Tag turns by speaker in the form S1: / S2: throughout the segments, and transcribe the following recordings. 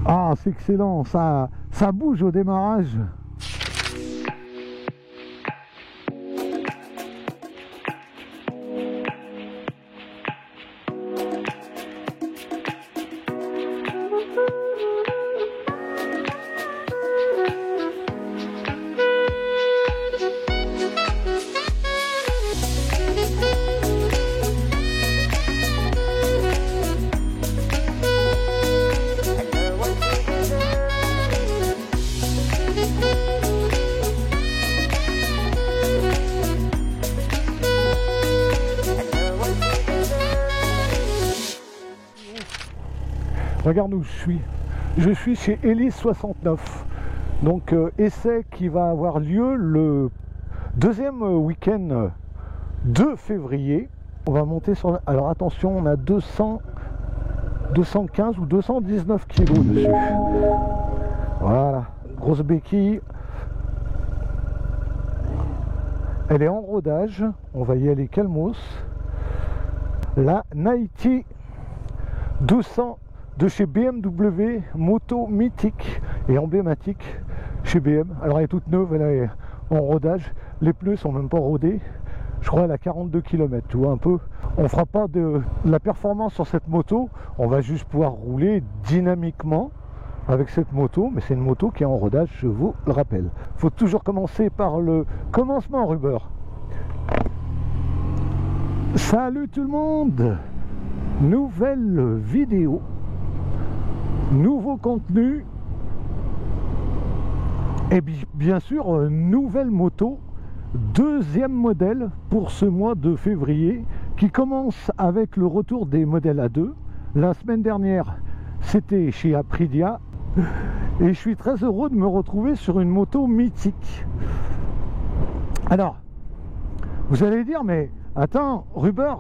S1: Ah, c'est excellent, ça bouge au démarrage. Regarde où je suis. Je suis chez Ellis 69. Donc essai qui va avoir lieu le deuxième week-end de février. On va monter sur... Alors attention, on a 215 ou 219 kilos dessus. Voilà, grosse béquille. Elle est en rodage. On va y aller calmos. La Nighty 200 de chez BMW, moto mythique et emblématique chez BM. Alors elle est toute neuve, elle est en rodage, les pneus sont même pas rodés, je crois elle a 42 km, tu vois un peu. On fera pas de la performance sur cette moto, on va juste pouvoir rouler dynamiquement avec cette moto, mais c'est une moto qui est en rodage, je vous le rappelle. Faut toujours commencer par le commencement, Ruber. Salut tout le monde, nouvelle vidéo. Nouveau contenu et bien sûr nouvelle moto, deuxième modèle pour ce mois de février qui commence avec le retour des modèles A2. La semaine dernière c'était chez Aprilia et je suis très heureux de me retrouver sur une moto mythique. Alors vous allez dire, mais attends Ruber,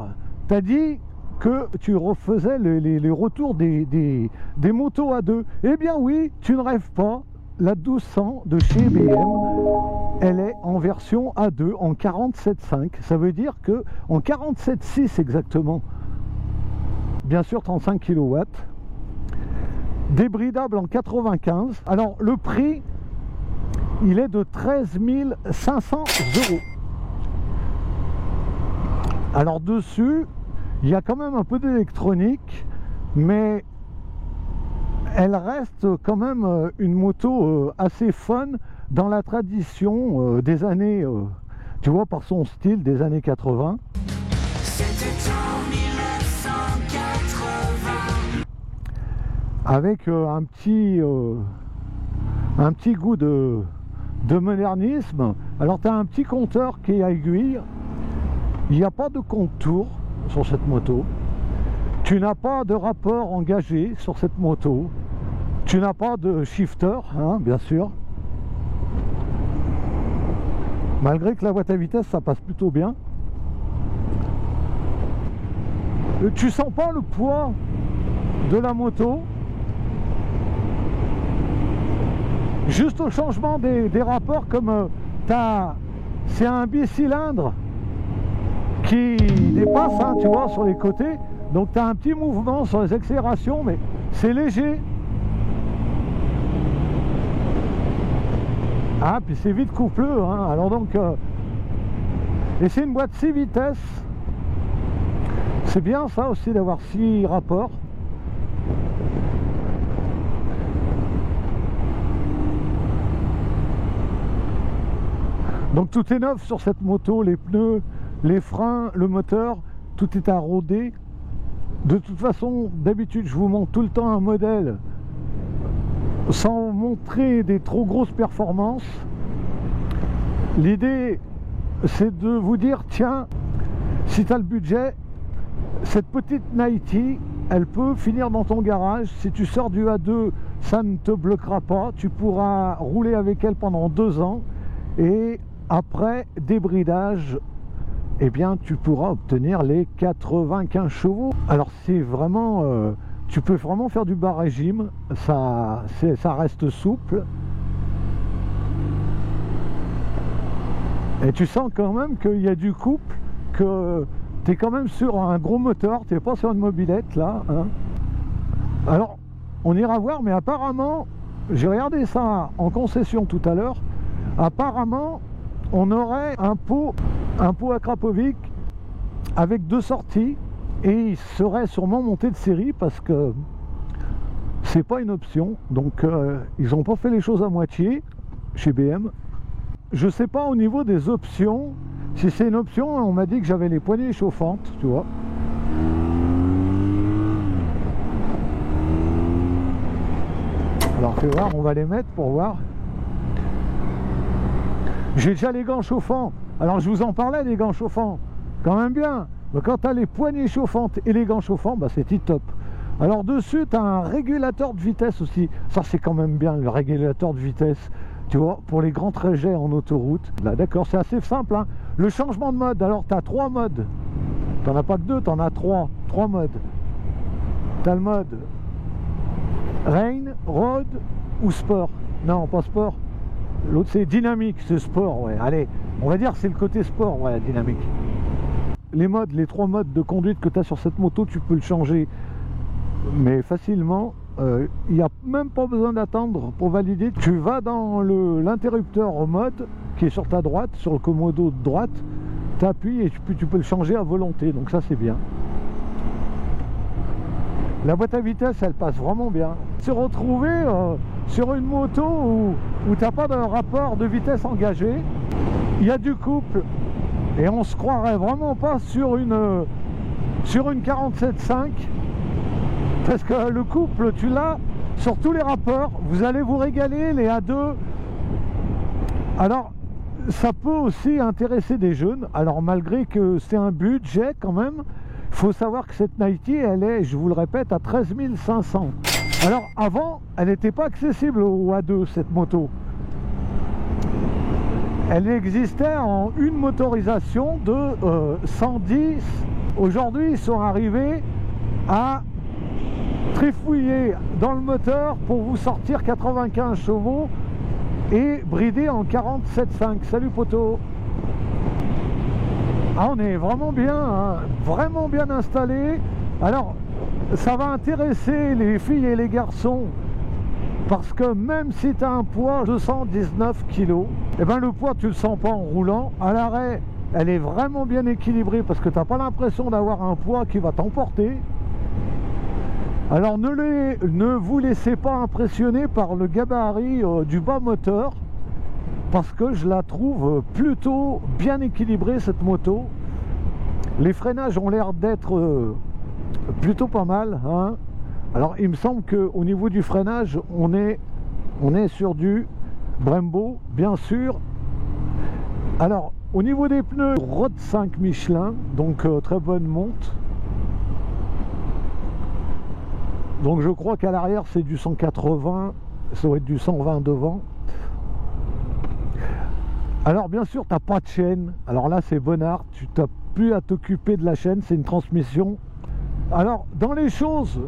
S1: t'as dit que tu refaisais les retours des motos A2. Eh bien oui, tu ne rêves pas, la 1200 de chez BM, elle est en version A2 en 47.5. Ça veut dire que en 47.6 exactement, bien sûr 35 kW, débridable en 95. Alors le prix, il est de 13 500 €. Alors dessus, il y a quand même un peu d'électronique, mais elle reste quand même une moto assez fun dans la tradition des années, tu vois, par son style des années 80. C'était en 1980. Avec un petit goût de modernisme. Alors tu as un petit compteur qui est à aiguille, il n'y a pas de compte-tour sur cette moto, tu n'as pas de rapport engagé sur cette moto, tu n'as pas de shifter, hein, bien sûr, malgré que la boîte à vitesse ça passe plutôt bien. Tu sens pas le poids de la moto, juste au changement des rapports, comme c'est un bicylindre qui dépasse, hein, tu vois, sur les côtés, donc tu as un petit mouvement sur les accélérations, mais c'est léger. Ah, puis c'est vite coupleux, hein. Alors donc et c'est une boîte 6 vitesses, c'est bien ça aussi d'avoir 6 rapports. Donc tout est neuf sur cette moto, les pneus, les freins, le moteur, tout est à roder. De toute façon, d'habitude, je vous montre tout le temps un modèle sans montrer des trop grosses performances. L'idée, c'est de vous dire, tiens, si tu as le budget, cette petite Nighty, elle peut finir dans ton garage. Si tu sors du A2, ça ne te bloquera pas. Tu pourras rouler avec elle pendant 2 ans. Et après débridage, eh bien tu pourras obtenir les 95 chevaux. Alors c'est vraiment, tu peux vraiment faire du bas régime, ça reste souple. Et tu sens quand même qu'il y a du couple, que tu es quand même sur un gros moteur, tu n'es pas sur une mobilette là, hein. Alors on ira voir, mais apparemment, j'ai regardé ça en concession tout à l'heure, apparemment, on aurait un pot Akrapovic avec 2 sorties, et il serait sûrement monté de série parce que c'est pas une option. Donc ils n'ont pas fait les choses à moitié chez BM. Je sais pas au niveau des options, si c'est une option, on m'a dit que j'avais les poignées chauffantes, tu vois. Alors fais voir, on va les mettre pour voir. J'ai déjà les gants chauffants. Alors je vous en parlais des gants chauffants, quand même bien. Mais quand tu as les poignées chauffantes et les gants chauffants, bah c'est tip top. Alors dessus, tu as un régulateur de vitesse aussi. Ça c'est quand même bien, le régulateur de vitesse. Tu vois, pour les grands trajets en autoroute. Là d'accord, c'est assez simple, hein. Le changement de mode, alors tu as 3 modes. Tu n'en as pas que 2, tu en as 3. 3 modes. Tu as le mode Rain, Road ou Sport. Non, pas Sport. L'autre c'est dynamique, c'est sport, ouais. Allez, on va dire c'est le côté sport, ouais, dynamique. Les modes, les 3 modes de conduite que tu as sur cette moto, tu peux le changer, mais facilement. Il n'y a même pas besoin d'attendre pour valider. Tu vas dans l'interrupteur au mode qui est sur ta droite, sur le commodo de droite, tu appuies et tu peux le changer à volonté, donc ça c'est bien. La boîte à vitesse, elle passe vraiment bien. Se retrouver sur une moto où tu n'as pas de rapport de vitesse engagé, il y a du couple et on se croirait vraiment pas sur une 47.5 parce que le couple, tu l'as sur tous les rapports. Vous allez vous régaler, les A2. Alors, ça peut aussi intéresser des jeunes. Alors, malgré que c'est un budget quand même, il faut savoir que cette Nighty, elle est, je vous le répète, à 13 500. Alors avant, elle n'était pas accessible au A2, cette moto. Elle existait en une motorisation de 110. Aujourd'hui, ils sont arrivés à trifouiller dans le moteur pour vous sortir 95 chevaux et brider en 47.5. Salut poteau. Ah, on est vraiment bien, hein, vraiment bien installé. Alors, ça va intéresser les filles et les garçons parce que même si tu as un poids de 119 kg, et ben le poids tu le sens pas en roulant. À l'arrêt, elle est vraiment bien équilibrée parce que tu n'as pas l'impression d'avoir un poids qui va t'emporter. Alors ne vous laissez pas impressionner par le gabarit du bas moteur, parce que je la trouve plutôt bien équilibrée cette moto. Les freinages ont l'air d'être plutôt pas mal, hein. Alors il me semble qu'au niveau du freinage on est sur du Brembo bien sûr. Alors au niveau des pneus, Road 5 Michelin, donc très bonne monte. Donc je crois qu'à l'arrière c'est du 180, ça doit être du 120 devant. Alors bien sûr tu n'as pas de chaîne, alors là c'est bonnard, tu n'as plus à t'occuper de la chaîne, c'est une transmission. Alors dans les choses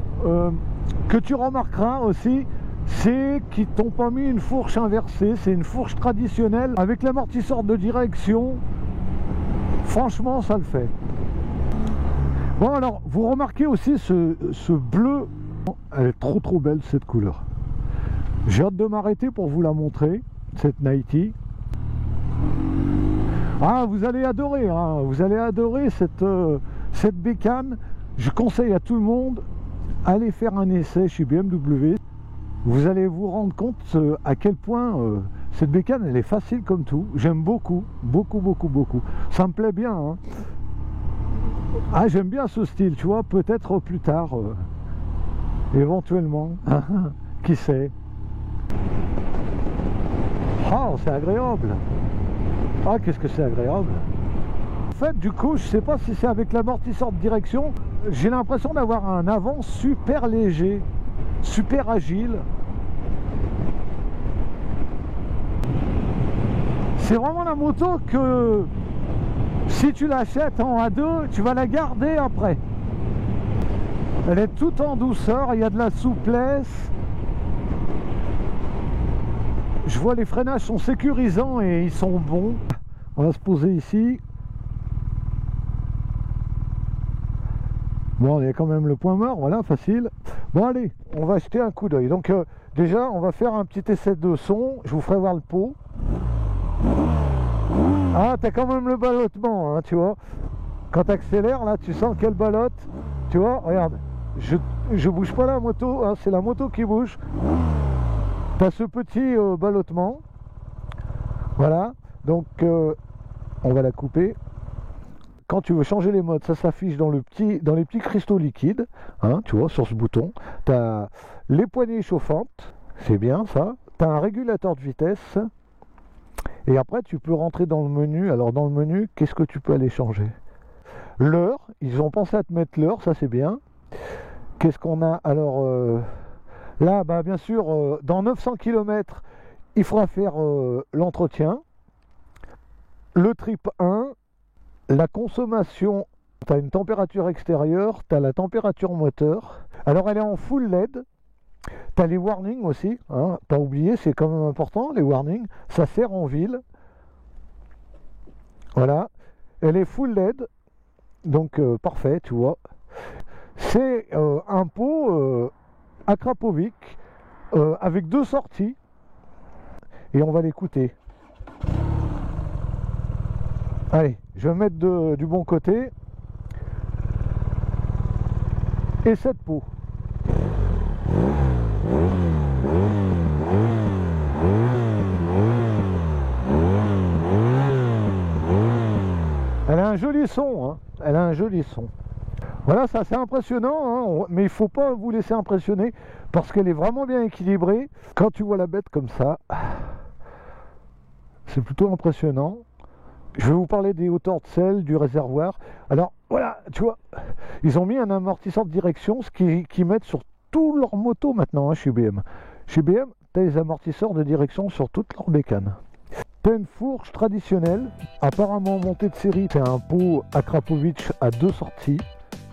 S1: que tu remarqueras aussi, c'est qu'ils t'ont pas mis une fourche inversée, c'est une fourche traditionnelle avec l'amortisseur de direction. Franchement ça le fait. Bon alors vous remarquez aussi ce bleu, elle est trop belle cette couleur. J'ai hâte de m'arrêter pour vous la montrer, cette Nighty. Ah, vous allez adorer, hein, vous allez adorer cette bécane. Je conseille à tout le monde, allez faire un essai chez BMW. Vous allez vous rendre compte à quel point cette bécane, elle est facile comme tout. J'aime beaucoup. Ça me plaît bien, hein. Ah, j'aime bien ce style, tu vois, peut-être plus tard, éventuellement. Qui sait. Oh, c'est agréable. Ah, qu'est-ce que c'est agréable. En fait, du coup, je sais pas si c'est avec l'amortisseur de direction, j'ai l'impression d'avoir un avant super léger, super agile. C'est vraiment la moto que si tu l'achètes en A2, tu vas la garder après. Elle est toute en douceur, il y a de la souplesse. Je vois les freinages sont sécurisants et ils sont bons. On va se poser ici. Bon, il y a quand même le point mort, voilà, facile. Bon allez, on va jeter un coup d'œil. Donc déjà, on va faire un petit essai de son. Je vous ferai voir le pot. Ah, t'as quand même le ballottement, hein, tu vois. Quand tu accélères, là, tu sens qu'elle ballotte. Tu vois, regarde. Je bouge pas la moto, hein, c'est la moto qui bouge. T'as ce petit ballottement. Voilà. Donc, on va la couper. Quand tu veux changer les modes, ça s'affiche dans les petits cristaux liquides, hein, tu vois, sur ce bouton. Tu as les poignées chauffantes, c'est bien ça. Tu as un régulateur de vitesse. Et après, tu peux rentrer dans le menu. Alors, dans le menu, qu'est-ce que tu peux aller changer? L'heure, ils ont pensé à te mettre l'heure, ça c'est bien. Qu'est-ce qu'on a? Alors, là, bah, bien sûr, dans 900 km, il faudra faire l'entretien. Le trip 1. La consommation, tu as une température extérieure, tu as la température moteur. Alors elle est en full LED. Tu as les warnings aussi, hein, pas oublié, c'est quand même important, les warnings. Ça sert en ville. Voilà. Elle est full LED. Donc parfait, tu vois. C'est un pot Akrapovic avec 2 sorties. Et on va l'écouter. Allez, je vais mettre du bon côté. Et cette peau. Elle a un joli son, hein. Elle a un joli son. Voilà, c'est assez impressionnant, hein. Mais il ne faut pas vous laisser impressionner parce qu'elle est vraiment bien équilibrée. Quand tu vois la bête comme ça, c'est plutôt impressionnant. Je vais vous parler des hauteurs de selle, du réservoir. Alors voilà, tu vois, ils ont mis un amortisseur de direction, ce qu'ils mettent sur tous leurs motos maintenant, hein, chez BM. Chez BM, tu as les amortisseurs de direction sur toutes leurs bécanes. Tu as une fourche traditionnelle, apparemment montée de série. Tu as un pot Akrapovic à 2 sorties.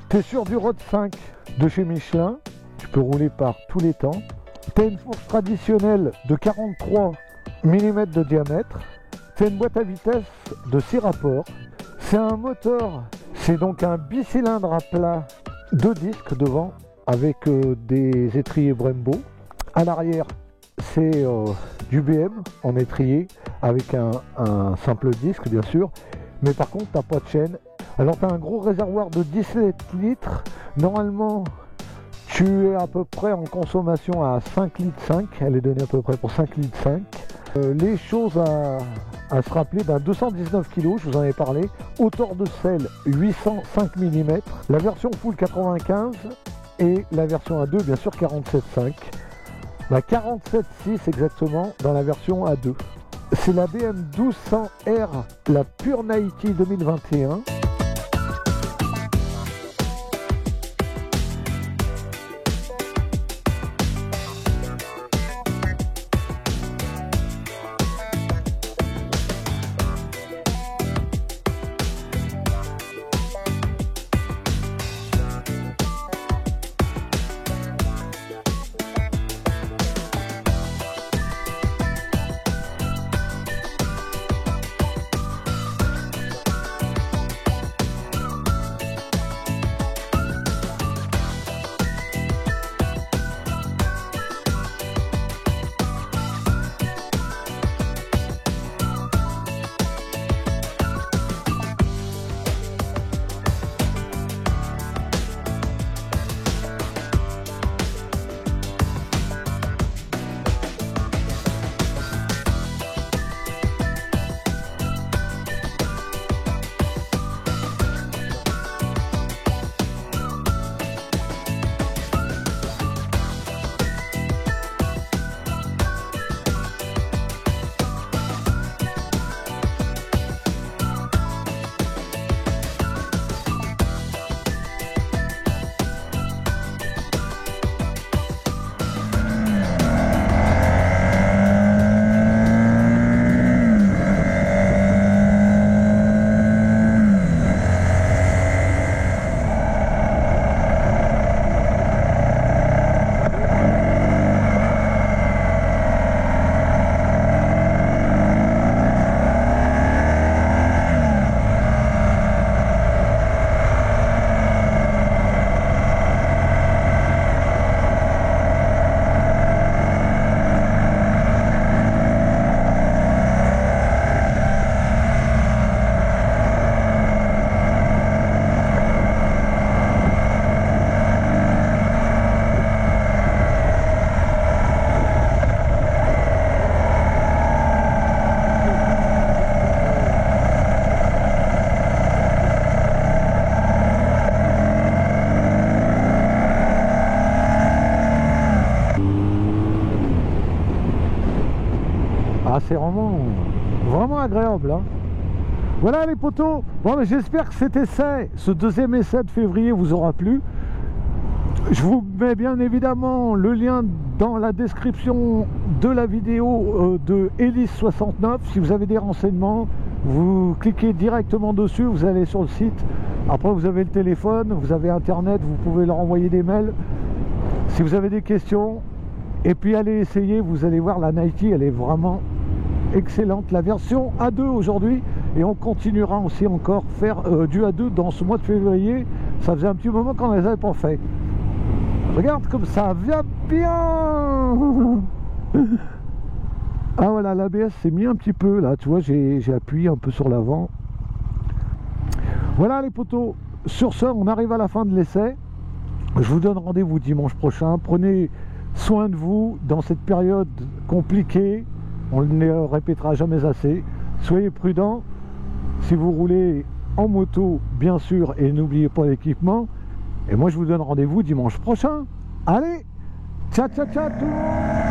S1: Tu es sur du Rod 5 de chez Michelin. Tu peux rouler par tous les temps. Tu as une fourche traditionnelle de 43 mm de diamètre. C'est une boîte à vitesse de 6 rapports. C'est un moteur, c'est donc un bicylindre à plat, 2 disques devant avec des étriers Brembo. À l'arrière, c'est du BM en étrier avec un simple disque bien sûr. Mais par contre, tu n'as pas de chaîne. Alors tu as un gros réservoir de 17 litres. Normalement, tu es à peu près en consommation à 5 litres 5. Elle est donnée à peu près pour 5 litres 5. Les choses à se rappeler, 219 kg, je vous en ai parlé, hauteur de selle 805 mm, la version full 95 et la version A2 bien sûr 47,5, 47,6 exactement dans la version A2. C'est la BM 1200R, la Pure Nighty 2021. Ah, c'est vraiment agréable, hein. Voilà les potos. Bon, mais j'espère que cet essai, ce deuxième essai de février vous aura plu. Je vous mets bien évidemment le lien dans la description de la vidéo de Hélice69. Si vous avez des renseignements, vous cliquez directement dessus, vous allez sur le site. Après, vous avez le téléphone, vous avez internet, vous pouvez leur envoyer des mails si vous avez des questions. Et puis allez essayer, vous allez voir, la Nighty, elle est vraiment excellente. La version A2 aujourd'hui, et on continuera aussi encore faire du A2 dans ce mois de février. Ça faisait un petit moment qu'on ne les avait pas fait. Regarde comme ça vient bien. Ah voilà, l'ABS s'est mis un petit peu là, tu vois, j'ai appuyé un peu sur l'avant. Voilà les potos, sur ce on arrive à la fin de l'essai. Je vous donne rendez-vous dimanche prochain. Prenez soin de vous dans cette période compliquée, on ne le répétera jamais assez. Soyez prudents si vous roulez en moto bien sûr, et n'oubliez pas l'équipement. Et moi je vous donne rendez-vous dimanche prochain. Allez, ciao ciao ciao tout le monde.